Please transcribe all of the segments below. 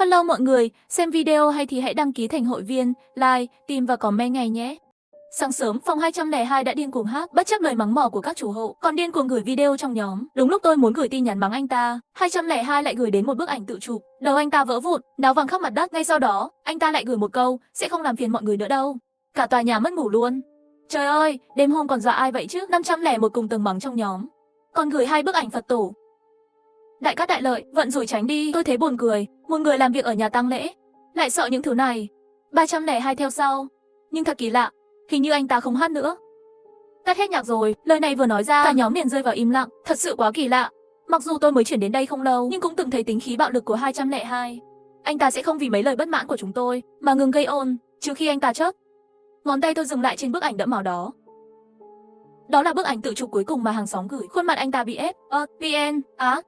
Hello mọi người, xem video hay thì hãy đăng ký thành hội viên, like, tìm và comment ngay nhé. Sáng sớm, phòng 202 đã điên cuồng hát, bất chấp lời mắng mỏ của các chủ hộ, còn điên cuồng gửi video trong nhóm. Đúng lúc tôi muốn gửi tin nhắn mắng anh ta, 202 lại gửi đến một bức ảnh tự chụp. Đầu anh ta vỡ vụn, náo vàng khắp mặt đất. Ngay sau đó, anh ta lại gửi một câu, sẽ không làm phiền mọi người nữa đâu. Cả tòa nhà mất ngủ luôn. Trời ơi, đêm hôm còn dọa ai vậy chứ? 501 cùng tầng mắng trong nhóm. Còn gửi 2 bức ảnh Phật tổ. Đại cát đại lợi, vận rủi tránh đi. Tôi thấy buồn cười, một người làm việc ở nhà tang lễ lại sợ những thứ này. 302 theo sau, nhưng thật kỳ lạ, hình như anh ta không hát nữa. Tắt hết nhạc rồi, lời này vừa nói ra, cả nhóm liền rơi vào im lặng, thật sự quá kỳ lạ. Mặc dù tôi mới chuyển đến đây không lâu, nhưng cũng từng thấy tính khí bạo lực của 202. Anh ta sẽ không vì mấy lời bất mãn của chúng tôi mà ngừng gây ồn, trừ khi anh ta chớp. Ngón tay tôi dừng lại trên bức ảnh đẫm máu đó. Đó là bức ảnh tự chụp cuối cùng mà hàng xóm gửi. Khuôn mặt anh ta bị ép, VN,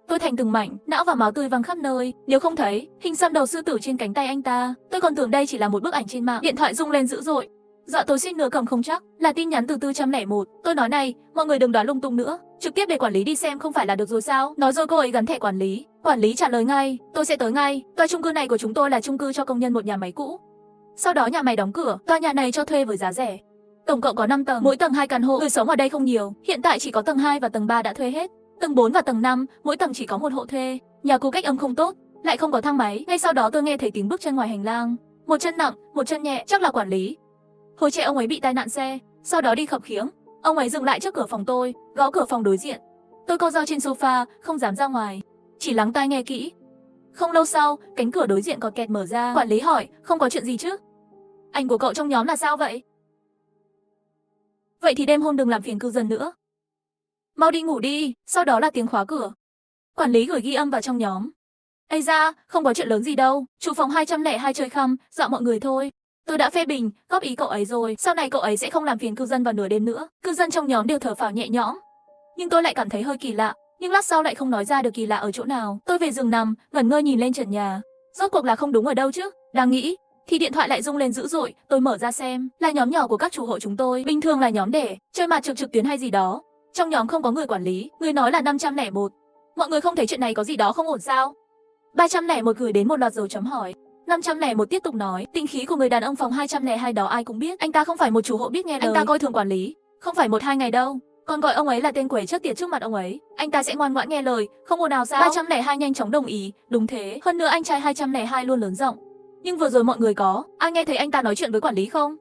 tôi thành từng mảnh, não và máu tươi văng khắp nơi. Nếu không thấy hình xăm đầu sư tử trên cánh tay anh ta, tôi còn tưởng đây chỉ là một bức ảnh trên mạng. Điện thoại rung lên dữ dội, dọa tôi suýt nữa cầm không chắc là tin nhắn từ 401. Tôi nói này, mọi người đừng đoán lung tung nữa, trực tiếp để quản lý đi xem không phải là được rồi sao? Nói rồi cô ấy gắn thẻ quản lý. Quản lý trả lời ngay, tôi sẽ tới ngay. Tòa chung cư này của chúng tôi là chung cư cho công nhân một nhà máy cũ. Sau đó nhà máy đóng cửa, tòa nhà này cho thuê với giá rẻ. Tổng cộng có 5 tầng, mỗi tầng 2 căn hộ, người sống ở đây không nhiều, hiện tại chỉ có tầng 2 và tầng 3 đã thuê hết. Tầng 4 và tầng 5, mỗi tầng chỉ có một hộ thuê. Nhà cũ cách âm không tốt, lại không có thang máy. Ngay sau đó tôi nghe thấy tiếng bước chân ngoài hành lang, một chân nặng, một chân nhẹ, chắc là quản lý. Hồi trẻ ông ấy bị tai nạn xe, sau đó đi khập khiễng. Ông ấy dừng lại trước cửa phòng tôi, gõ cửa phòng đối diện. Tôi co ro trên sofa, không dám ra ngoài, chỉ lắng tai nghe kỹ. Không lâu sau, cánh cửa đối diện có kẹt mở ra. Quản lý hỏi, không có chuyện gì chứ? Ảnh của cậu trong nhóm là sao vậy? Vậy thì đêm hôm đừng làm phiền cư dân nữa. Mau đi ngủ đi. Sau đó là tiếng khóa cửa. Quản lý gửi ghi âm vào trong nhóm. Ây da, không có chuyện lớn gì đâu. Chủ phòng 202 chơi khăm, dọa mọi người thôi. Tôi đã phê bình, góp ý cậu ấy rồi. Sau này cậu ấy sẽ không làm phiền cư dân vào nửa đêm nữa. Cư dân trong nhóm đều thở phào nhẹ nhõm. Nhưng tôi lại cảm thấy hơi kỳ lạ. Nhưng lát sau lại không nói ra được kỳ lạ ở chỗ nào. Tôi về giường nằm, ngẩn ngơ nhìn lên trần nhà. Rốt cuộc là không đúng ở đâu chứ? Đang nghĩ thì điện thoại lại rung lên dữ dội. Tôi mở ra xem, là nhóm nhỏ của các chủ hộ chúng tôi. Bình thường là nhóm để chơi mặt trực tuyến hay gì đó. Trong nhóm không có người quản lý, người nói là 501. Mọi người không thấy chuyện này có gì đó không ổn sao? 301 gửi đến một loạt dấu chấm hỏi. 501 tiếp tục nói, tính khí của người đàn ông phòng 202 đó ai cũng biết. Anh ta không phải một chủ hộ biết nghe lời. Anh ta coi thường quản lý, không phải 1-2 ngày đâu. Còn gọi ông ấy là tên quể trước tiệt trước mặt ông ấy. Anh ta sẽ ngoan ngoãn nghe lời, không ồn ào sao? 302 nhanh chóng đồng ý, đúng thế. Hơn nữa anh trai 202 luôn lớn giọng. Nhưng vừa rồi mọi người có ai nghe thấy anh ta nói chuyện với quản lý không?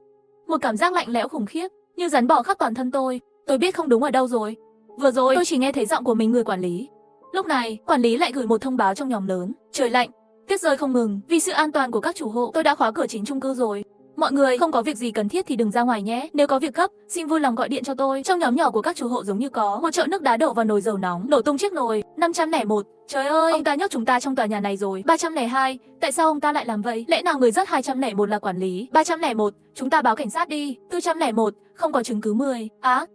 Một cảm giác lạnh lẽo khủng khiếp, như rắn bò khắp toàn thân tôi. Tôi biết không đúng ở đâu rồi. Vừa rồi tôi chỉ nghe thấy giọng của mình người quản lý. Lúc này, quản lý lại gửi một thông báo trong nhóm lớn. Trời lạnh, tuyết rơi không ngừng. Vì sự an toàn của các chủ hộ, tôi đã khóa cửa chính chung cư rồi. Mọi người không có việc gì cần thiết thì đừng ra ngoài nhé. Nếu có việc gấp, xin vui lòng gọi điện cho tôi. Trong nhóm nhỏ của các chủ hộ giống như có một chậu nước đá đổ vào nồi dầu nóng, nổ tung chiếc nồi. 501, trời ơi, ông ta nhốt chúng ta trong tòa nhà này rồi. 302, tại sao ông ta lại làm vậy? Lẽ nào người rất 201 là quản lý? 301, chúng ta báo cảnh sát đi. 401, không có chứng cứ 10.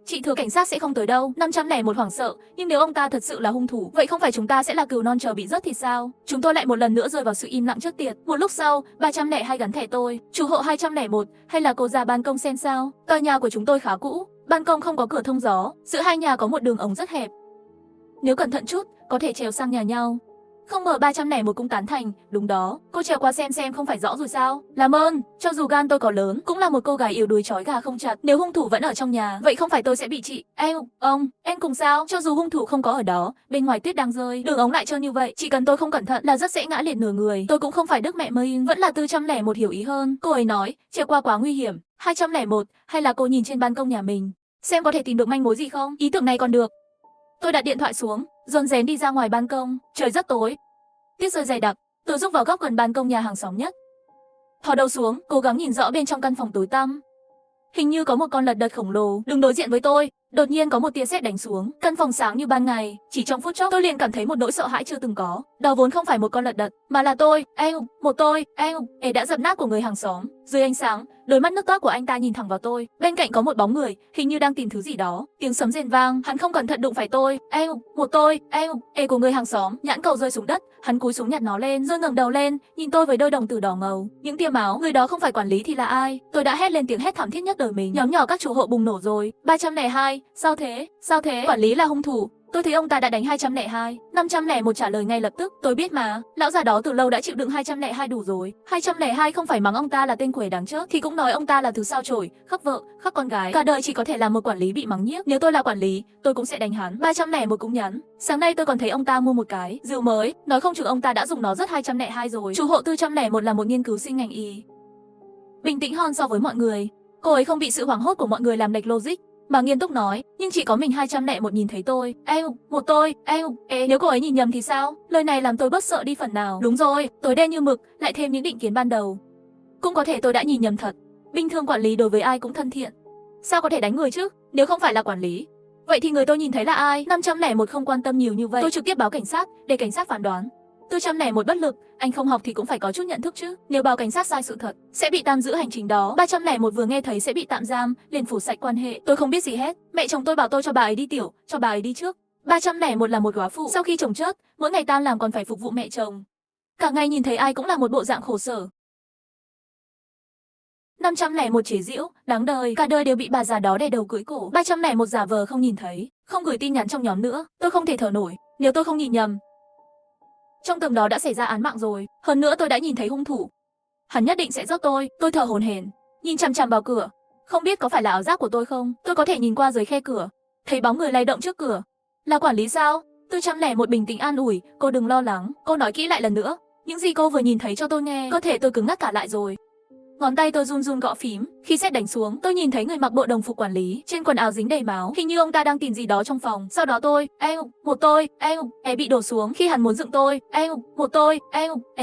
Chị thừa cảnh sát sẽ không tới đâu. 501 hoảng sợ, nhưng nếu ông ta thật sự là hung thủ, vậy không phải chúng ta sẽ là cừu non chờ bị rớt thịt sao? Chúng tôi lại một lần nữa rơi vào sự im lặng trước tiệt. Một lúc sau, 302 gắn thẻ tôi. Chủ hộ 201, hay là cô ra ban công xem sao? Tòa nhà của chúng tôi khá cũ, ban công không có cửa thông gió, giữa hai nhà có một đường ống rất hẹp. Nếu cẩn thận chút, có thể trèo sang nhà nhau. Không ngờ 301 cũng tán thành, đúng đó, cô trèo qua xem không phải rõ rồi sao? Làm ơn, cho dù gan tôi có lớn, cũng là một cô gái yếu đuối trói gà không chặt. Nếu hung thủ vẫn ở trong nhà, vậy không phải tôi sẽ bị chị, em cùng sao? Cho dù hung thủ không có ở đó, bên ngoài tuyết đang rơi, đường ống lại trơn như vậy, chỉ cần tôi không cẩn thận là rất dễ ngã liệt nửa người. Tôi cũng không phải Đức mẹ Mây, vẫn là 401 hiểu ý hơn. Cô ấy nói, trèo qua quá nguy hiểm. 201, hay là cô nhìn trên ban công nhà mình, xem có thể tìm được manh mối gì không? Ý tưởng này còn được. Tôi đặt điện thoại xuống, rón rén đi ra ngoài ban công. Trời rất tối, tuyết rơi dày đặc. Tôi rúc vào góc gần ban công nhà hàng xóm nhất, thò đầu xuống, cố gắng nhìn rõ bên trong căn phòng tối tăm. Hình như có một con lật đật khổng lồ đứng đối diện với tôi. Đột nhiên có một tia sét đánh xuống, căn phòng sáng như ban ngày. Chỉ trong phút chốc tôi liền cảm thấy một nỗi sợ hãi chưa từng có. Đó vốn không phải một con lật đật, mà là tôi, đã dập nát của người hàng xóm. Dưới ánh sáng, đôi mắt nước toát của anh ta nhìn thẳng vào tôi. Bên cạnh có một bóng người, hình như đang tìm thứ gì đó. Tiếng sấm rền vang, hắn không cẩn thận đụng phải tôi. Của người hàng xóm. Nhãn cầu rơi xuống đất, hắn cúi xuống nhặt nó lên, rồi ngẩng đầu lên, nhìn tôi với đôi đồng tử đỏ ngầu. Những tia máu, người đó không phải quản lý thì là ai? Tôi đã hét lên tiếng hét thảm thiết nhất đời mình. Nhóm nhỏ các chủ hộ bùng nổ rồi. 302, sao thế? Quản lý là hung thủ. Tôi thấy ông ta đã đánh 202, 501 trả lời ngay lập tức. Tôi biết mà, lão già đó từ lâu đã chịu đựng 202 đủ rồi. 202 không phải mắng ông ta là tên quỷ đáng chết, thì cũng nói ông ta là thứ sao chổi, khắc vợ, khắc con gái. Cả đời chỉ có thể là một quản lý bị mắng nhiếc. Nếu tôi là quản lý, tôi cũng sẽ đánh hắn. 301 cũng nhắn. Sáng nay tôi còn thấy ông ta mua một cái rượu mới, nói không chừng ông ta đã dùng nó rất 202 rồi. Chủ hộ 401 là một nghiên cứu sinh ngành y, bình tĩnh hơn so với mọi người. Cô ấy không bị sự hoảng hốt của mọi người làm lệch logic, mà nghiêm túc nói, nhưng chỉ có mình 201 nhìn thấy tôi. Nếu cô ấy nhìn nhầm thì sao? Lời này làm tôi bớt sợ đi phần nào. Đúng rồi, tối đen như mực, lại thêm những định kiến ban đầu. Cũng có thể tôi đã nhìn nhầm thật. Bình thường quản lý đối với ai cũng thân thiện. Sao có thể đánh người chứ? Nếu không phải là quản lý, vậy thì người tôi nhìn thấy là ai? 501 không quan tâm nhiều như vậy. Tôi trực tiếp báo cảnh sát, để cảnh sát phán đoán. 401 bất lực, anh không học thì cũng phải có chút nhận thức chứ. Nếu báo cảnh sát sai sự thật, sẽ bị tạm giữ hành chính đó. 301 vừa nghe thấy sẽ bị tạm giam, liền phủ sạch quan hệ. Tôi không biết gì hết. Mẹ chồng tôi bảo tôi cho bà ấy đi tiểu, cho bà ấy đi trước. 301 là một góa phụ, sau khi chồng chết, mỗi ngày tan làm còn phải phục vụ mẹ chồng. Cả ngày nhìn thấy ai cũng là một bộ dạng khổ sở. 501 chế giễu, đáng đời, cả đời đều bị bà già đó đè đầu cưỡi cổ. 301 giả vờ không nhìn thấy, không gửi tin nhắn trong nhóm nữa. Tôi không thể thở nổi, nếu tôi không nhìn nhầm, trong tầng đó đã xảy ra án mạng rồi. Hơn nữa tôi đã nhìn thấy hung thủ. Hắn nhất định sẽ giết tôi. Tôi thở hổn hển, nhìn chằm chằm vào cửa. Không biết có phải là ảo giác của tôi không? Tôi có thể nhìn qua dưới khe cửa, thấy bóng người lay động trước cửa. Là quản lý sao? 401 bình tĩnh an ủi, cô đừng lo lắng. Cô nói kỹ lại lần nữa. Những gì cô vừa nhìn thấy cho tôi nghe. Cơ thể tôi cứng ngắc cả lại rồi. Ngón tay tôi run run gõ phím. Khi sét đánh xuống, tôi nhìn thấy người mặc bộ đồng phục quản lý, trên quần áo dính đầy máu. Hình như ông ta đang tìm gì đó trong phòng. Sau đó tôi, bị đổ xuống. Khi hắn muốn dựng tôi,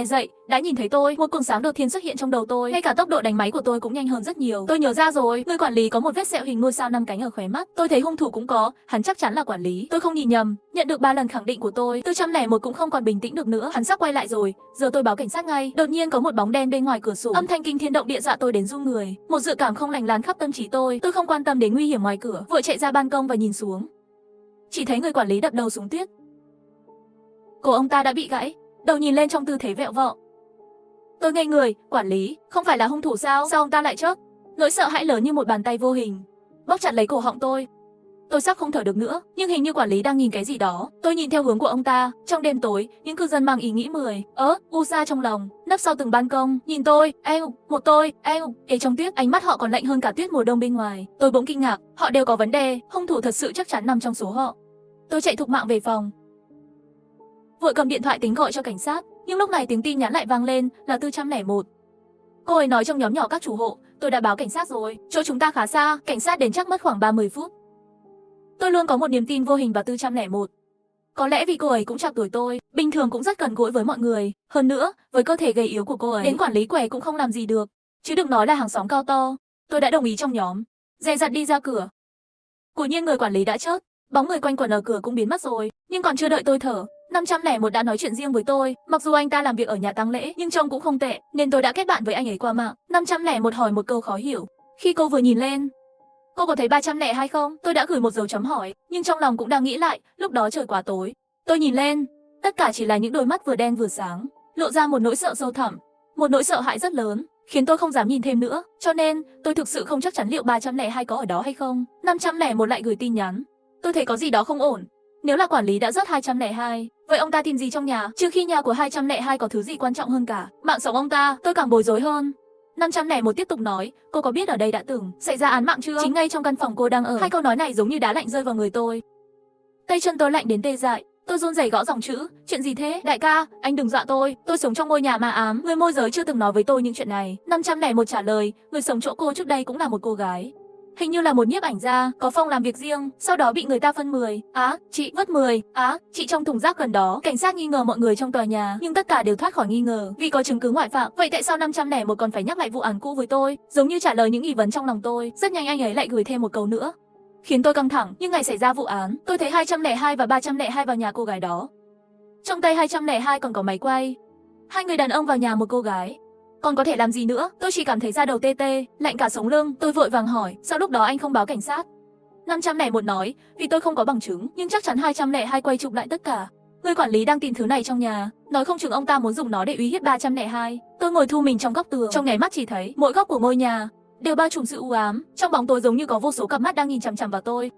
dậy, đã nhìn thấy tôi. Một cuồng sáng đột nhiên xuất hiện trong đầu tôi. Ngay cả tốc độ đánh máy của tôi cũng nhanh hơn rất nhiều. Tôi nhớ ra rồi, người quản lý có một vết sẹo hình ngôi sao 5 cánh ở khóe mắt. Tôi thấy hung thủ cũng có, hắn chắc chắn là quản lý. Tôi không nhìn nhầm, nhận được 3 lần khẳng định của tôi. 401 cũng không còn bình tĩnh được nữa. Hắn sắp quay lại rồi, giờ tôi báo cảnh sát ngay. Đột nhiên có một bóng đen bên ngoài cửa sổ. Âm thanh kinh thiên động địa dọa tôi đến run người. Một dự cảm không lành lan khắp tâm trí tôi. Tôi không quan tâm đến nguy hiểm ngoài cửa, vội chạy ra ban công và nhìn xuống. Chỉ thấy người quản lý đập đầu xuống tuyết. Cổ ông ta đã bị gãy, đầu nhìn lên trong tư thế vẹo vọ. Tôi ngây người, quản lý, không phải là hung thủ sao? Sao ông ta lại chết? Nỗi sợ hãi lớn như một bàn tay vô hình bóp chặt lấy cổ họng tôi. Tôi sắp không thở được nữa, nhưng hình như quản lý đang nhìn cái gì đó. Tôi nhìn theo hướng của ông ta. Trong đêm tối, những cư dân mang ý nghĩ xa trong lòng, nấp sau từng ban công, nhìn tôi, trong tuyết, ánh mắt họ còn lạnh hơn cả tuyết mùa đông bên ngoài. Tôi bỗng kinh ngạc, họ đều có vấn đề, hung thủ thật sự chắc chắn nằm trong số họ. Tôi chạy thục mạng về phòng, vội cầm điện thoại tính gọi cho cảnh sát, nhưng lúc này tiếng tin nhắn lại vang lên, là 401. Cô ấy nói trong nhóm nhỏ các chủ hộ, tôi đã báo cảnh sát rồi, chỗ chúng ta khá xa, cảnh sát đến chắc mất khoảng 30 phút. Tôi luôn có một niềm tin vô hình vào 401. Có lẽ vì cô ấy cũng chạc tuổi tôi, bình thường cũng rất gần gũi với mọi người. Hơn nữa, với cơ thể gầy yếu của cô ấy, đến quản lý quầy cũng không làm gì được. Chứ đừng nói là hàng xóm cao to. Tôi đã đồng ý trong nhóm, dè dặt đi ra cửa. Quả nhiên người quản lý đã chết, bóng người quanh quẩn ở cửa cũng biến mất rồi. Nhưng còn chưa đợi tôi thở, 501 đã nói chuyện riêng với tôi. Mặc dù anh ta làm việc ở nhà tang lễ, nhưng trông cũng không tệ, nên tôi đã kết bạn với anh ấy qua mạng. 501 hỏi một câu khó hiểu. Khi cô vừa nhìn lên, cô có thấy 302 không? Tôi đã gửi một dấu chấm hỏi, nhưng trong lòng cũng đang nghĩ lại, lúc đó trời quá tối. Tôi nhìn lên, tất cả chỉ là những đôi mắt vừa đen vừa sáng, lộ ra một nỗi sợ sâu thẳm, một nỗi sợ hãi rất lớn, khiến tôi không dám nhìn thêm nữa. Cho nên, tôi thực sự không chắc chắn liệu 302 có ở đó hay không. 501 lại gửi tin nhắn. Tôi thấy có gì đó không ổn. Nếu là quản lý đã giết 202, vậy ông ta tìm gì trong nhà? Trừ khi nhà của 202 có thứ gì quan trọng hơn cả mạng sống ông ta, tôi càng bối rối hơn. 501 tiếp tục nói, cô có biết ở đây đã từng xảy ra án mạng chưa? Chính ngay trong căn phòng cô đang ở. Hai câu nói này giống như đá lạnh rơi vào người tôi. Tay chân tôi lạnh đến tê dại. Tôi run rẩy gõ dòng chữ, chuyện gì thế? Đại ca, anh đừng dọa tôi sống trong ngôi nhà ma ám, người môi giới chưa từng nói với tôi những chuyện này. 501 trả lời, người sống chỗ cô trước đây cũng là một cô gái. Hình như là một nhiếp ảnh gia, có phòng làm việc riêng, sau đó bị người ta phân 10. Chị vứt 10. Chị trong thùng rác gần đó. Cảnh sát nghi ngờ mọi người trong tòa nhà, nhưng tất cả đều thoát khỏi nghi ngờ vì có chứng cứ ngoại phạm. Vậy tại sao 501 còn phải nhắc lại vụ án cũ với tôi, giống như trả lời những nghi vấn trong lòng tôi. Rất nhanh anh ấy lại gửi thêm một câu nữa, khiến tôi căng thẳng. Nhưng ngày xảy ra vụ án, tôi thấy 202 và 302 vào nhà cô gái đó. Trong tay 202 còn có máy quay. Hai người đàn ông vào nhà một cô gái. Còn có thể làm gì nữa? Tôi chỉ cảm thấy da đầu tê tê, lạnh cả sống lưng. Tôi vội vàng hỏi, sao lúc đó anh không báo cảnh sát? 501 nói, vì tôi không có bằng chứng, nhưng chắc chắn 202 quay chụp lại tất cả. Người quản lý đang tìm thứ này trong nhà, nói không chừng ông ta muốn dùng nó để uy hiếp 302. Tôi ngồi thu mình trong góc tường, trong nháy mắt chỉ thấy mỗi góc của ngôi nhà đều bao trùm sự u ám, trong bóng tối giống như có vô số cặp mắt đang nhìn chằm chằm vào tôi.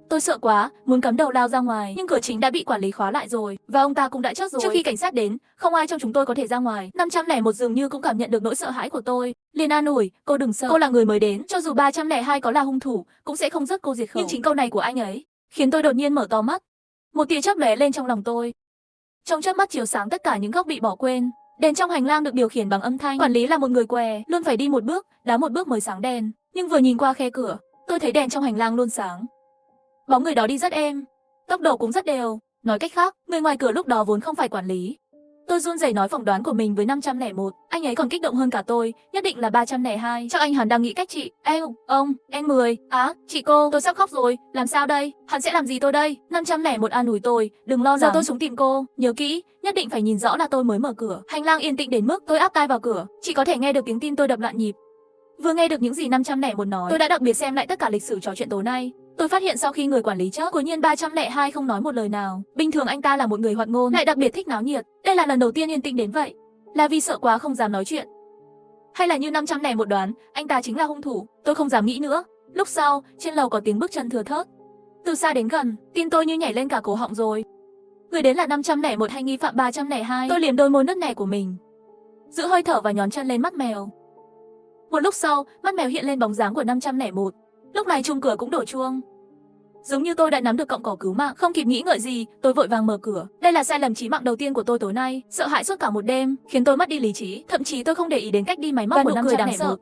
Tôi sợ quá, muốn cắm đầu lao ra ngoài, nhưng cửa chính đã bị quản lý khóa lại rồi, và ông ta cũng đã chết rồi. Trước khi cảnh sát đến, không ai trong chúng tôi có thể ra ngoài. 501 dường như cũng cảm nhận được nỗi sợ hãi của tôi, liền an ủi, cô đừng sợ, cô là người mới đến, cho dù 302 có là hung thủ, cũng sẽ không giết cô diệt khẩu. Nhưng chính câu này của anh ấy khiến tôi đột nhiên mở to mắt. Một tia chớp lóe lên trong lòng tôi. Trong chớp mắt chiếu sáng tất cả những góc bị bỏ quên. Đèn trong hành lang được điều khiển bằng âm thanh. Quản lý là một người què, luôn phải đi một bước, đá một bước mới sáng đèn. Nhưng vừa nhìn qua khe cửa, tôi thấy đèn trong hành lang luôn sáng. Bóng người đó đi rất êm, tốc độ cũng rất đều. Nói cách khác, người ngoài cửa lúc đó vốn không phải quản lý. Tôi run rẩy nói phỏng đoán của mình với 501. Anh ấy còn kích động hơn cả tôi, nhất định là 302. Chắc anh hắn đang nghĩ cách chị. Ông, anh 10. Chị cô, tôi sắp khóc rồi, làm sao đây? Hắn sẽ làm gì tôi đây? 501 an ủi tôi, đừng lo lắng. Giờ tôi xuống tìm cô, nhớ kỹ, nhất định phải nhìn rõ là tôi mới mở cửa. Hành lang yên tĩnh đến mức tôi áp tai vào cửa, chỉ có thể nghe được tiếng tim tôi đập loạn nhịp. Vừa nghe được những gì 501 nói, tôi đã đặc biệt xem lại tất cả lịch sử trò chuyện tối nay. Tôi phát hiện sau khi người quản lý chết, cố nhiên 302 không nói một lời nào. Bình thường anh ta là một người hoạt ngôn, lại đặc biệt thích náo nhiệt. Đây là lần đầu tiên yên tĩnh đến vậy. Là vì sợ quá không dám nói chuyện, hay là như 501 đoán, anh ta chính là hung thủ? Tôi không dám nghĩ nữa. Lúc sau, trên lầu có tiếng bước chân thưa thớt. Từ xa đến gần, tim tôi như nhảy lên cả cổ họng rồi. Người đến là 501 hay nghi phạm 302? Tôi liếm đôi môi nứt nẻ của mình, giữ hơi thở và nhón chân lên mắt mèo. Một lúc sau, mắt mèo hiện lên bóng dáng của 501. Lúc này chuông cửa cũng đổ chuông. Giống như tôi đã nắm được cọng cỏ cứu mạng, không kịp nghĩ ngợi gì, tôi vội vàng mở cửa. Đây là sai lầm chí mạng đầu tiên của tôi tối nay, sợ hãi suốt cả một đêm, khiến tôi mất đi lý trí, thậm chí tôi không để ý đến cách đi máy móc của 501.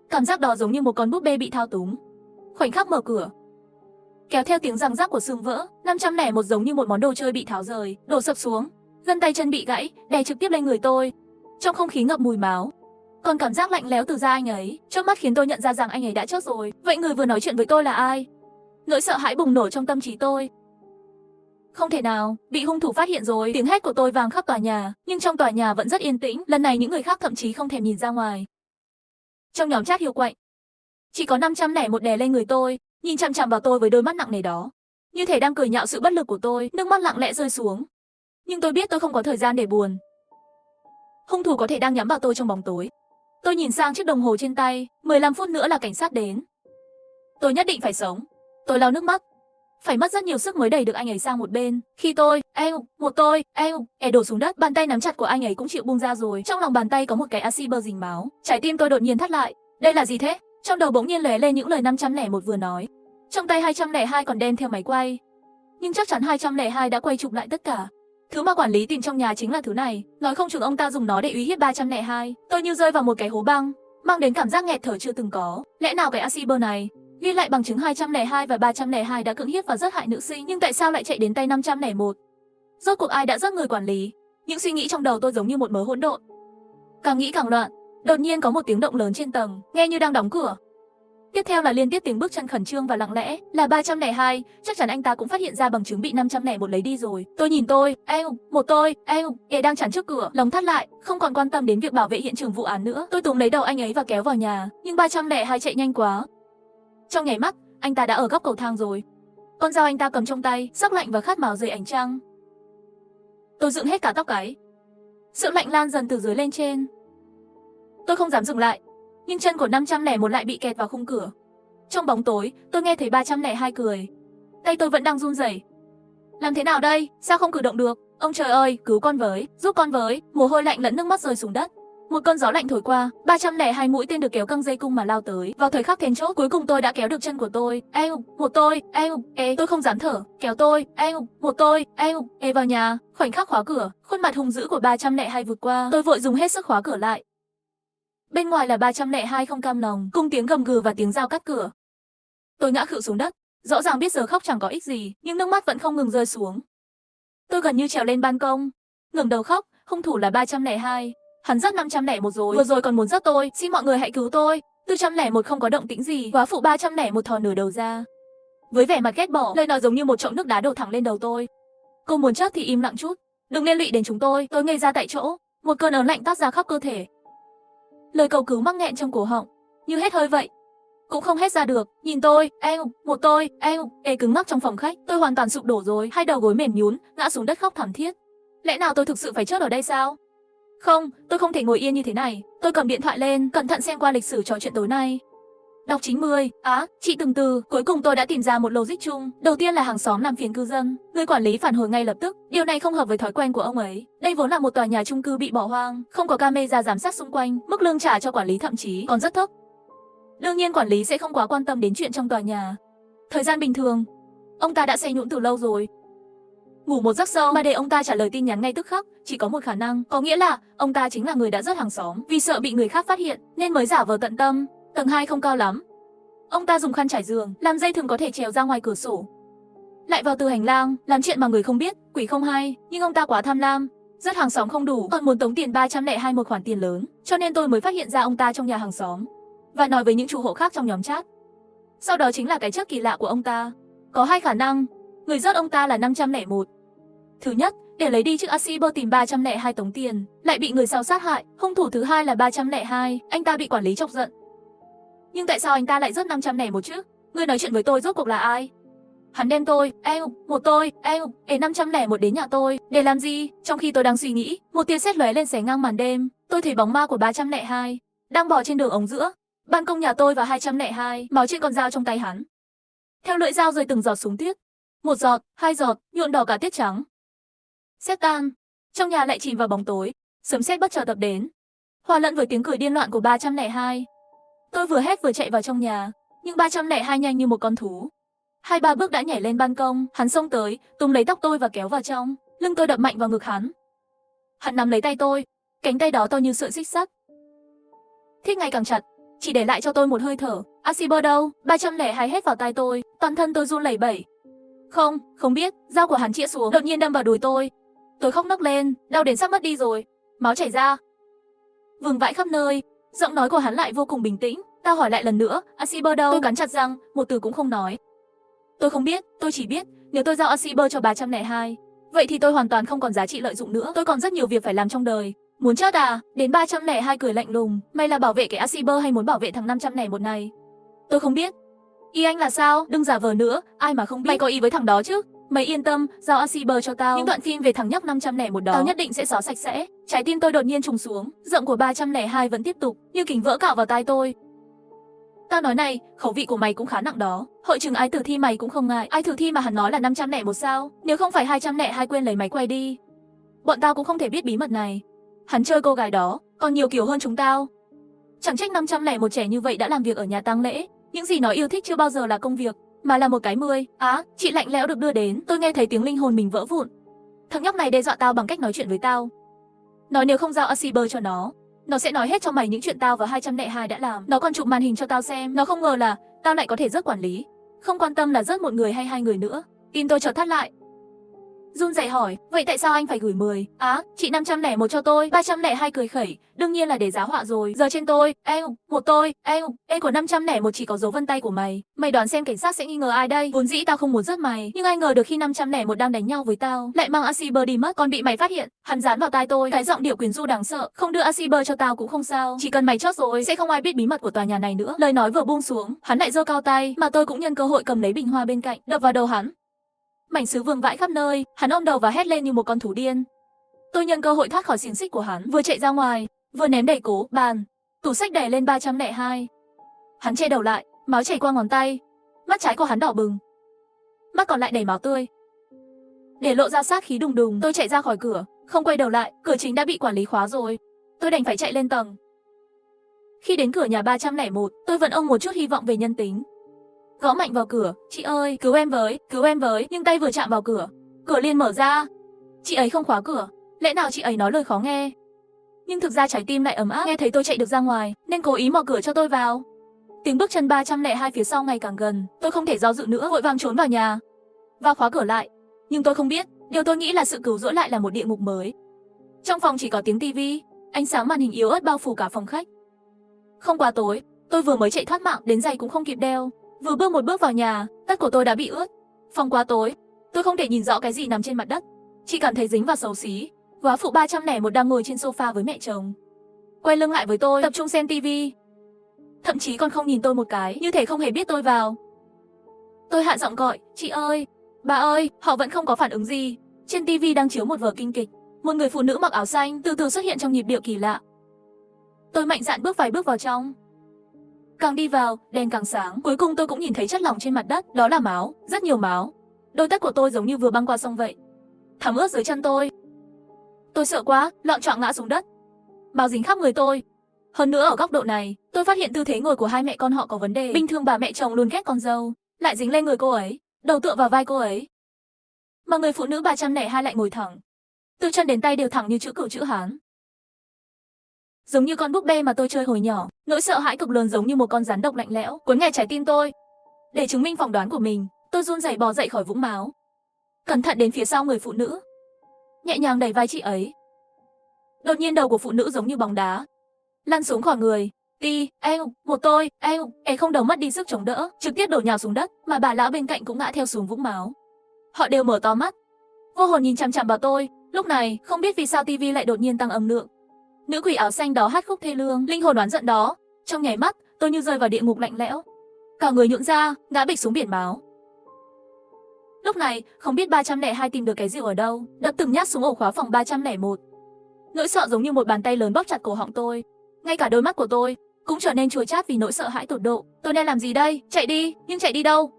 Cảm giác đó giống như một con búp bê bị thao túng. Khoảnh khắc mở cửa, kéo theo tiếng răng rắc của xương vỡ, 501 giống như một món đồ chơi bị tháo rời, đổ sập xuống, gân tay chân bị gãy, đè trực tiếp lên người tôi. Trong không khí ngập mùi máu, còn cảm giác lạnh lẽo từ da anh ấy, trước mắt khiến tôi nhận ra rằng anh ấy đã chết rồi. Vậy người vừa nói chuyện với tôi là ai? Nỗi sợ hãi bùng nổ trong tâm trí tôi. Không thể nào, bị hung thủ phát hiện rồi. Tiếng hét của tôi vang khắp tòa nhà, nhưng trong tòa nhà vẫn rất yên tĩnh. Lần này những người khác thậm chí không thèm nhìn ra ngoài. Trong nhóm chat hiu quạnh, chỉ có 501 đè lên người tôi, nhìn chằm chằm vào tôi với đôi mắt nặng nề đó, như thể đang cười nhạo sự bất lực của tôi. Nước mắt lặng lẽ rơi xuống. Nhưng tôi biết tôi không có thời gian để buồn. Hung thủ có thể đang nhắm vào tôi trong bóng tối. Tôi nhìn sang chiếc đồng hồ trên tay, 15 phút nữa là cảnh sát đến. Tôi nhất định phải sống. Tôi lau nước mắt. Phải mất rất nhiều sức mới đẩy được anh ấy sang một bên. Khi tôi, đổ xuống đất, bàn tay nắm chặt của anh ấy cũng chịu buông ra rồi. Trong lòng bàn tay có một cái axi-bơ dính máu. Trái tim tôi đột nhiên thắt lại. Đây là gì thế? Trong đầu bỗng nhiên lóe lên những lời 501 vừa nói. Trong tay 202 còn đem theo máy quay. Nhưng chắc chắn 202 đã quay chụp lại tất cả. Thứ mà quản lý tìm trong nhà chính là thứ này. Nói không chừng ông ta dùng nó để uy hiếp 302. Tôi như rơi vào một cái hố băng, mang đến cảm giác nghẹt thở chưa từng có. Lẽ nào cái axi-bơ này ghi lại bằng chứng 202 và 302 đã cưỡng hiếp và giết hại nữ sinh, nhưng tại sao lại chạy đến tay 501? Rốt cuộc ai đã giết người quản lý? Những suy nghĩ trong đầu tôi giống như một mớ hỗn độn. Càng nghĩ càng loạn. Đột nhiên có một tiếng động lớn trên tầng, nghe như đang đóng cửa. Tiếp theo là liên tiếp tiếng bước chân khẩn trương và lặng lẽ, là 302, chắc chắn anh ta cũng phát hiện ra bằng chứng bị 501 lấy đi rồi. Tôi nhìn đang chắn trước cửa, lòng thắt lại, không còn quan tâm đến việc bảo vệ hiện trường vụ án nữa. Tôi túm lấy đầu anh ấy và kéo vào nhà, nhưng 302 chạy nhanh quá. Trong nháy mắt, anh ta đã ở góc cầu thang rồi. Con dao anh ta cầm trong tay, sắc lạnh và khát máu dưới ánh trăng. Tôi dựng hết cả tóc gáy. Sự lạnh lan dần từ dưới lên trên. Tôi không dám dừng lại, nhưng chân của 501 lại bị kẹt vào khung cửa. Trong bóng tối, tôi nghe thấy 302 cười. Tay tôi vẫn đang run rẩy. Làm thế nào đây? Sao không cử động được? Ông trời ơi, cứu con với, giúp con với. Mồ hôi lạnh lẫn nước mắt rơi xuống đất. Một cơn gió lạnh thổi qua, 302 mũi tên được kéo căng dây cung mà lao tới. Vào thời khắc then chốt, cuối cùng tôi đã kéo được chân của tôi. Tôi không dám thở. Kéo tôi. Vào nhà. Khoảnh khắc khóa cửa, khuôn mặt hung dữ của 302 vụt qua. Tôi vội dùng hết sức khóa cửa lại. Bên ngoài là 302 không cam lòng, cùng tiếng gầm gừ và tiếng dao cắt cửa. Tôi ngã khuỵu xuống đất, rõ ràng biết giờ khóc chẳng có ích gì, nhưng nước mắt vẫn không ngừng rơi xuống. Tôi gần như trèo lên ban công, ngẩng đầu khóc. Hung thủ là 302. Hắn giết 501 rồi, vừa rồi còn muốn giết tôi. Xin mọi người hãy cứu tôi. 401 không có động tĩnh gì, quá phụ 301 thò nửa đầu ra, với vẻ mặt ghét bỏ, lời nói giống như một chậu nước đá đổ thẳng lên đầu tôi. Cô muốn chết thì im lặng chút, đừng liên lụy đến chúng tôi. Tôi ngây ra tại chỗ, một cơn ớn lạnh toát ra khắp cơ thể. Lời cầu cứu mắc nghẹn trong cổ họng, như hết hơi vậy, cũng không hét ra được. Nhìn tôi, cứng ngắc trong phòng khách. Tôi hoàn toàn sụp đổ rồi, hai đầu gối mềm nhũn, ngã xuống đất khóc thảm thiết. Lẽ nào tôi thực sự phải chết ở đây sao? Không, tôi không thể ngồi yên như thế này. Tôi cầm điện thoại lên, cẩn thận xem qua lịch sử trò chuyện tối nay. Đọc 90, chị từng từ, cuối cùng tôi đã tìm ra một logic chung. Đầu tiên là hàng xóm làm phiền cư dân. Người quản lý phản hồi ngay lập tức, điều này không hợp với thói quen của ông ấy. Đây vốn là một tòa nhà chung cư bị bỏ hoang, không có camera giám sát xung quanh, mức lương trả cho quản lý thậm chí còn rất thấp. Đương nhiên quản lý sẽ không quá quan tâm đến chuyện trong tòa nhà. Thời gian bình thường, ông ta đã say nhũn từ lâu rồi. Ngủ một giấc sâu mà để ông ta trả lời tin nhắn ngay tức khắc, chỉ có một khả năng, có nghĩa là ông ta chính là người đã rớt hàng xóm, vì sợ bị người khác phát hiện nên mới giả vờ tận tâm. Tầng 2 không cao lắm. Ông ta dùng khăn trải giường, làm dây thừng có thể trèo ra ngoài cửa sổ. Lại vào từ hành lang, làm chuyện mà người không biết, quỷ không hay, nhưng ông ta quá tham lam, rớt hàng xóm không đủ, còn muốn tống tiền 302 một khoản tiền lớn, cho nên tôi mới phát hiện ra ông ta trong nhà hàng xóm và nói với những chủ hộ khác trong nhóm chat. Sau đó chính là cái chết kỳ lạ của ông ta. Có hai khả năng, người rớt ông ta là 501. Thứ nhất, để lấy đi chiếc Asiber tìm 302 tống tiền, lại bị người sau sát hại. Hung thủ thứ hai là 302, anh ta bị quản lý chọc giận. Nhưng tại sao anh ta lại rớt 501 chứ? Người nói chuyện với tôi rốt cuộc là ai? Hắn đem tôi, 501 đến nhà tôi, để làm gì? Trong khi tôi đang suy nghĩ, một tia sét lóe lên xé ngang màn đêm, tôi thấy bóng ma của 302 đang bò trên đường ống giữa ban công nhà tôi và 202, máu trên con dao trong tay hắn. Theo lưỡi dao rơi từng giọt xuống tuyết, một giọt, hai giọt, nhuộm đỏ cả tiết trắng. Sét tan, trong nhà lại chìm vào bóng tối, sấm sét bất chợt ập đến, hòa lẫn với tiếng cười điên loạn của 302. Tôi vừa hét vừa chạy vào trong nhà, nhưng 302 nhanh như một con thú. 2-3 bước đã nhảy lên ban công, hắn xông tới, túm lấy tóc tôi và kéo vào trong, lưng tôi đập mạnh vào ngực hắn. Hắn nắm lấy tay tôi, cánh tay đó to như sợi xích sắt, thít ngày càng chặt, chỉ để lại cho tôi một hơi thở. Asiber đâu? 302 hét vào tai tôi, toàn thân tôi run lẩy bẩy. Không biết, dao của hắn chĩa xuống, đột nhiên đâm vào đùi tôi. Tôi khóc nấc lên, đau đến sắp mất đi rồi, máu chảy ra, vương vãi khắp nơi. Giọng nói của hắn lại vô cùng bình tĩnh. Tao hỏi lại lần nữa, Asiber đâu? Tôi cắn chặt răng, một từ cũng không nói. Tôi không biết, tôi chỉ biết, nếu tôi giao Asiber cho 302, vậy thì tôi hoàn toàn không còn giá trị lợi dụng nữa. Tôi còn rất nhiều việc phải làm trong đời. Muốn chết à? Đến 302 cười lạnh lùng. Mày là bảo vệ cái Asiber hay muốn bảo vệ thằng 501 này? Tôi không biết. Ý anh là sao? Đừng giả vờ nữa, ai mà không biết. Mày có ý với thằng đó chứ? Mày yên tâm, giao Asiber cho tao. Những đoạn phim về thằng nhóc 501 đó, tao nhất định sẽ xóa sạch sẽ. Trái tim tôi đột nhiên trùng xuống. Giọng của 302 vẫn tiếp tục, như kính vỡ cạo vào tai tôi. Tao nói này, khẩu vị của mày cũng khá nặng đó. Hội trường ái tử thi mày cũng không ngại. Ai tử thi mà hắn nói là 501 sao? Nếu không phải 202 quên lấy máy quay đi, bọn tao cũng không thể biết bí mật này. Hắn chơi cô gái đó, còn nhiều kiểu hơn chúng tao. Chẳng trách 501 trẻ như vậy đã làm việc ở nhà tang lễ. Những gì nó yêu thích chưa bao giờ là công việc, mà là một cái 10. Chị lạnh lẽo được đưa đến, tôi nghe thấy tiếng linh hồn mình vỡ vụn. Thằng nhóc này đe dọa tao bằng cách nói chuyện với tao. Nói nếu không giao Asiber cho nó sẽ nói hết cho mày những chuyện tao và 202 đã làm. Nó còn chụp màn hình cho tao xem. Nó không ngờ là tao lại có thể rớt quản lý, không quan tâm là rớt một người hay 2 người nữa. Tim tôi chợt thắt lại. Run rẩy hỏi, vậy tại sao anh phải gửi 10? Chị 501 cho tôi. 302 cười khẩy, đương nhiên là để giá họa rồi. Giờ trên tôi, của 501 chỉ có dấu vân tay của mày. Mày đoán xem cảnh sát sẽ nghi ngờ ai đây? Vốn dĩ tao không muốn rớt mày, nhưng ai ngờ được khi 501 đang đánh nhau với tao, lại mang Asiber đi mất, còn bị mày phát hiện. Hắn dán vào tai tôi, cái giọng điệu quyến rũ đáng sợ. Không đưa Asiber cho tao cũng không sao, chỉ cần mày chốt rồi, sẽ không ai biết bí mật của tòa nhà này nữa. Lời nói vừa buông xuống, hắn lại giơ cao tay, mà tôi cũng nhân cơ hội cầm lấy bình hoa bên cạnh, đập vào đầu hắn. Mảnh sứ vương vãi khắp nơi, hắn ôm đầu và hét lên như một con thú điên. Tôi nhân cơ hội thoát khỏi xiềng xích của hắn, vừa chạy ra ngoài, vừa ném đẩy cố, bàn, tủ sách đè lên 302. Hắn che đầu lại, máu chảy qua ngón tay, mắt trái của hắn đỏ bừng, mắt còn lại đầy máu tươi. Để lộ ra sát khí đùng đùng, tôi chạy ra khỏi cửa, không quay đầu lại, cửa chính đã bị quản lý khóa rồi. Tôi đành phải chạy lên tầng. Khi đến cửa nhà 301, tôi vẫn ôm một chút hy vọng về nhân tính. Gõ mạnh vào cửa, chị ơi, cứu em với, nhưng tay vừa chạm vào cửa, cửa liền mở ra. Chị ấy không khóa cửa, lẽ nào chị ấy nói lời khó nghe? Nhưng thực ra trái tim lại ấm áp, nghe thấy tôi chạy được ra ngoài, nên cố ý mở cửa cho tôi vào. Tiếng bước chân 302 phía sau ngày càng gần, tôi không thể do dự nữa, vội vàng trốn vào nhà và khóa cửa lại. Nhưng tôi không biết, điều tôi nghĩ là sự cứu rỗi lại là một địa ngục mới. Trong phòng chỉ có tiếng tivi, ánh sáng màn hình yếu ớt bao phủ cả phòng khách. Không quá tối, tôi vừa mới chạy thoát mạng, đến giày cũng không kịp đeo. Vừa bước một bước vào nhà, tất của tôi đã bị ướt. Phòng quá tối, tôi không thể nhìn rõ cái gì nằm trên mặt đất, chỉ cảm thấy dính và xấu xí. Góa phụ 301 đang ngồi trên sofa với mẹ chồng, quay lưng lại với tôi, tập trung xem tivi. Thậm chí còn không nhìn tôi một cái, như thể không hề biết tôi vào. Tôi hạ giọng gọi, chị ơi, bà ơi, họ vẫn không có phản ứng gì. Trên tivi đang chiếu một vở kinh kịch, một người phụ nữ mặc áo xanh từ từ xuất hiện trong nhịp điệu kỳ lạ. Tôi mạnh dạn bước vài bước vào trong. Càng đi vào, đèn càng sáng, cuối cùng tôi cũng nhìn thấy chất lỏng trên mặt đất, đó là máu, rất nhiều máu. Đôi tất của tôi giống như vừa băng qua sông vậy, thấm ướt dưới chân tôi. Tôi sợ quá, loạng choạng ngã xuống đất. Máu dính khắp người tôi. Hơn nữa ở góc độ này, tôi phát hiện tư thế ngồi của hai mẹ con họ có vấn đề. Bình thường bà mẹ chồng luôn ghét con dâu, lại dính lên người cô ấy, đầu tựa vào vai cô ấy. Mà người phụ nữ 302 lại ngồi thẳng, từ chân đến tay đều thẳng như chữ cửu chữ Hán. Giống như con búp bê mà tôi chơi hồi nhỏ, nỗi sợ hãi cực lớn giống như một con rắn độc lạnh lẽo, cuốn nghẹt trái tim tôi. Để chứng minh phỏng đoán của mình, tôi run rẩy bò dậy khỏi vũng máu. Cẩn thận đến phía sau người phụ nữ, nhẹ nhàng đẩy vai chị ấy. Đột nhiên đầu của phụ nữ giống như bóng đá lăn xuống khỏi người. Một tôi, không đầu mất đi sức chống đỡ, trực tiếp đổ nhào xuống đất, mà bà lão bên cạnh cũng ngã theo xuống vũng máu. Họ đều mở to mắt, vô hồn nhìn chằm chằm vào tôi. Lúc này, không biết vì sao tivi lại đột nhiên tăng âm lượng. Nữ quỷ áo xanh đó hát khúc thê lương, linh hồn oán giận đó. Trong nháy mắt, tôi như rơi vào địa ngục lạnh lẽo, cả người nhũn ra, ngã bịch xuống biển máu. Lúc này, không biết 302 tìm được cái rượu ở đâu, đập từng nhát xuống ổ khóa phòng 301. Nỗi sợ giống như một bàn tay lớn bóp chặt cổ họng tôi. Ngay cả đôi mắt của tôi cũng trở nên chua chát vì nỗi sợ hãi tột độ. Tôi nên làm gì đây? Chạy đi, nhưng chạy đi đâu?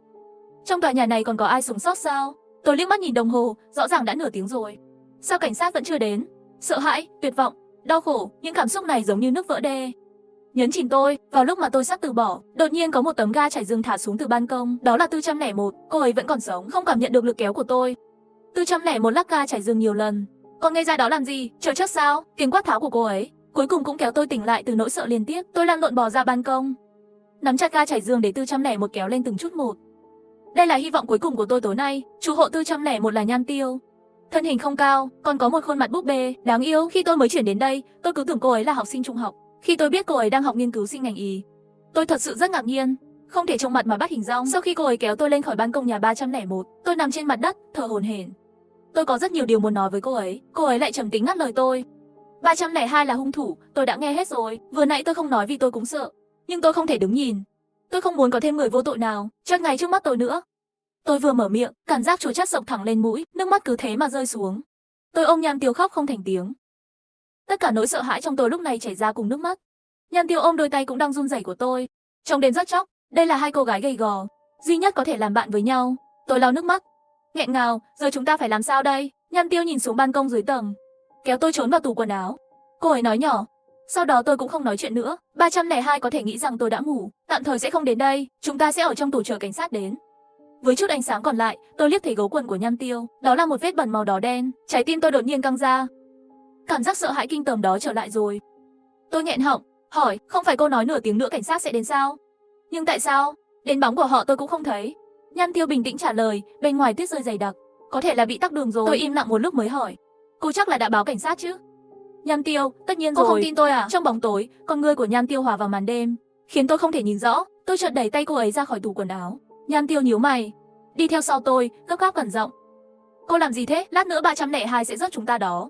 Trong tòa nhà này còn có ai sống sót sao? Tôi liếc mắt nhìn đồng hồ, rõ ràng đã nửa tiếng rồi. Sao cảnh sát vẫn chưa đến? Sợ hãi, tuyệt vọng, đau khổ, những cảm xúc này giống như nước vỡ đê nhấn chìm tôi. Vào lúc mà tôi sắp từ bỏ, đột nhiên có một tấm ga trải giường thả xuống từ ban công. Đó là 401, cô ấy vẫn còn sống, không cảm nhận được lực kéo của tôi. 401 lắc ga trải giường nhiều lần. Còn ngây ra đó làm gì? Chờ chết sao? Tiếng quát tháo của cô ấy cuối cùng cũng kéo tôi tỉnh lại từ nỗi sợ liên tiếp. Tôi lăn lộn bò ra ban công, nắm chặt ga trải giường để 401 kéo lên từng chút một. Đây là hy vọng cuối cùng của tôi tối nay. Chủ hộ 401 là Nhan Tiêu. Thân hình không cao, còn có một khuôn mặt búp bê đáng yêu. Khi tôi mới chuyển đến đây, tôi cứ tưởng cô ấy là học sinh trung học. Khi tôi biết cô ấy đang học nghiên cứu sinh ngành y, tôi thật sự rất ngạc nhiên, không thể trông mặt mà bắt hình dong. Sau khi cô ấy kéo tôi lên khỏi ban công nhà 301, tôi nằm trên mặt đất, thở hổn hển. Tôi có rất nhiều điều muốn nói với cô ấy lại trầm tính ngắt lời tôi. 302 là hung thủ, tôi đã nghe hết rồi. Vừa nãy tôi không nói vì tôi cũng sợ, nhưng tôi không thể đứng nhìn. Tôi không muốn có thêm người vô tội nào chết ngay trước mắt tôi nữa. Tôi vừa mở miệng, cảm giác chua chát sộc thẳng lên mũi, nước mắt cứ thế mà rơi xuống. Tôi ôm Nhan Tiêu khóc không thành tiếng. Tất cả nỗi sợ hãi trong tôi lúc này chảy ra cùng nước mắt. Nhan Tiêu ôm đôi tay cũng đang run rẩy của tôi, trông đến rất chóc. Đây là hai cô gái gầy gò duy nhất có thể làm bạn với nhau. Tôi lau nước mắt, nghẹn ngào, giờ chúng ta phải làm sao đây? Nhan Tiêu nhìn xuống ban công dưới tầng, kéo tôi trốn vào tủ quần áo. Cô ấy nói nhỏ. Sau đó tôi cũng không nói chuyện nữa. 302 có thể nghĩ rằng tôi đã ngủ, tạm thời sẽ không đến đây, chúng ta sẽ ở trong tủ chờ cảnh sát đến. Với chút ánh sáng còn lại, tôi liếc thấy gấu quần của Nhan Tiêu, đó là một vết bẩn màu đỏ đen. Trái tim tôi đột nhiên căng ra. Cảm giác sợ hãi kinh tởm đó trở lại rồi. Tôi nghẹn họng, hỏi, không phải cô nói nửa tiếng nữa cảnh sát sẽ đến sao? Nhưng tại sao? Đến bóng của họ tôi cũng không thấy. Nhan Tiêu bình tĩnh trả lời, bên ngoài tuyết rơi dày đặc, có thể là bị tắc đường rồi. Tôi im lặng một lúc mới hỏi, cô chắc là đã báo cảnh sát chứ? Nhan Tiêu, tất nhiên rồi. Cô không tin tôi à? Trong bóng tối, con ngươi của Nhan Tiêu hòa vào màn đêm, khiến tôi không thể nhìn rõ. Tôi chợt đẩy tay cô ấy ra khỏi tủ quần áo. Nhan Tiêu nhíu mày, đi theo sau tôi, gấp gáp cẩn giọng. Cô làm gì thế? Lát nữa 302 sẽ rớt chúng ta đó.